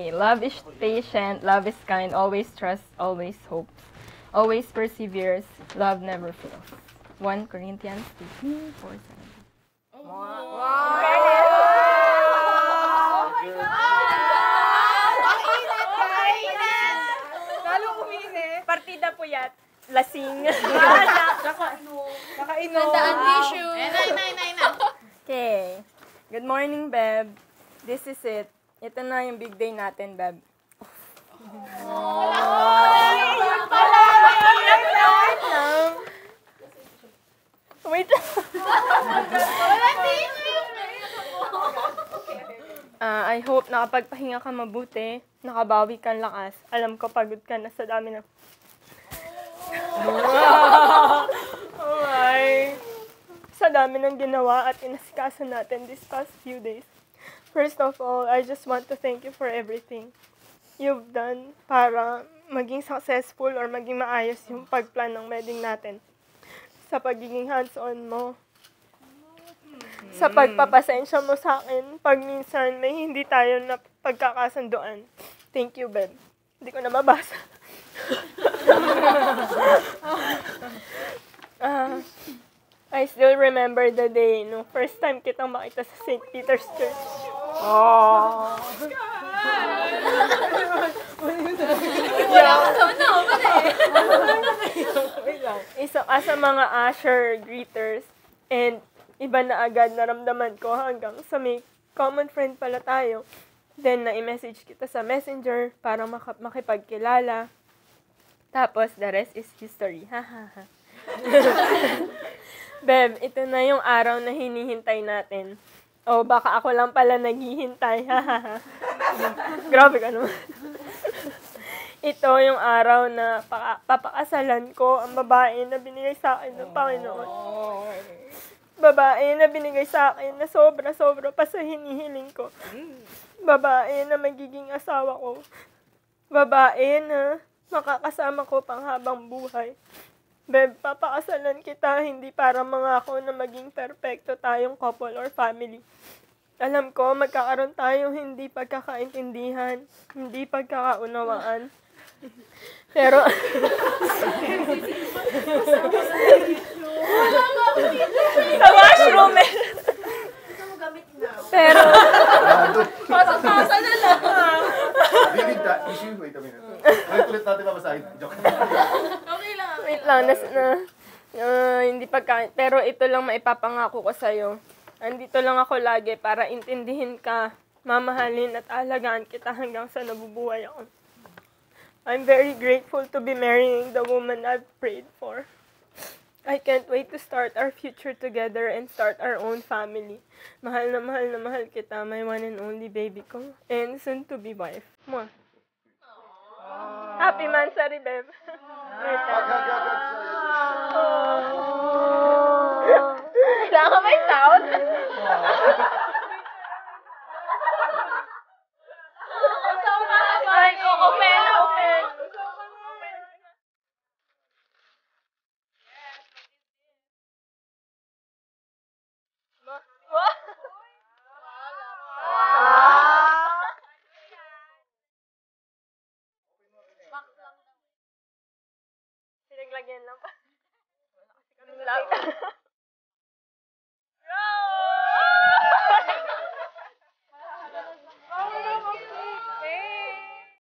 Love is patient, love is kind, always trusts, always hopes, always perseveres, love never fails. 1 Corinthians 15:4-7. Lalo uminit. Partida po yat. Lasing. Nakainom. Tandaan tissue. Okay. Good morning, Beb. This is it. Ito na yung big day natin, Beb. Wait lang. I hope nakapagpahinga ka mabuti, nakabawi kang lakas. Alam ko pagod ka na sa dami ng... Sa dami ng ginawa at inasikaso natin these past few days. First of all, I just want to thank you for everything you've done para maging successful or maging maayos yung pagplan ng wedding natin. Sa pagiging hands-on mo. Sa pagpapasensya mo sa akin pag minsan may hindi tayo na pagkakasunduan. Thank you, Beb. Hindi ko na mabasa. I still remember the day no first time kitang makita sa St. Peter's Church. Isa ka sa mga usher, greeters, and iba na agad naramdaman ko hanggang sa may common friend pala tayo. Then, na-message kita sa messenger para makipagkilala. Tapos, the rest is history. Beb, ito na yung araw na hinihintay natin. O, baka ako lang pala naghihintay. Grabe ka naman. Ito yung araw na papakasalan ko ang babae na binigay sa akin ng Panginoon. Babae na binigay sa akin na sobra-sobra pa sa hinihiling ko. Babae na magiging asawa ko. Babae na makakasama ko pang habang buhay. Beb, papakasalan kita hindi para mangako na maging perfecto tayong couple or family. Alam ko, magkakaroon tayong hindi pagkakaintindihan, hindi pagkakaunawaan. Pero, sa washroom eh. Pero, Pasok-pasok na lang. Wait a minute. Ulit natin babasahin. Joke. Okay lang. wait lang, hindi pagka... Pero ito lang maipapangako ko sa'yo. Andito lang ako lagi para intindihin ka, mamahalin at alagaan kita hanggang sa nabubuhay ako. I'm very grateful to be marrying the woman I've prayed for. I can't wait to start our future together and start our own family. Mahal na mahal kita, my one and only baby ko, and soon to be wife. Mwah. Happy Mansari, Beb. Kailangan may sound. Ay, open. Pinaglagyan lang pa. Wala kasi kaming light.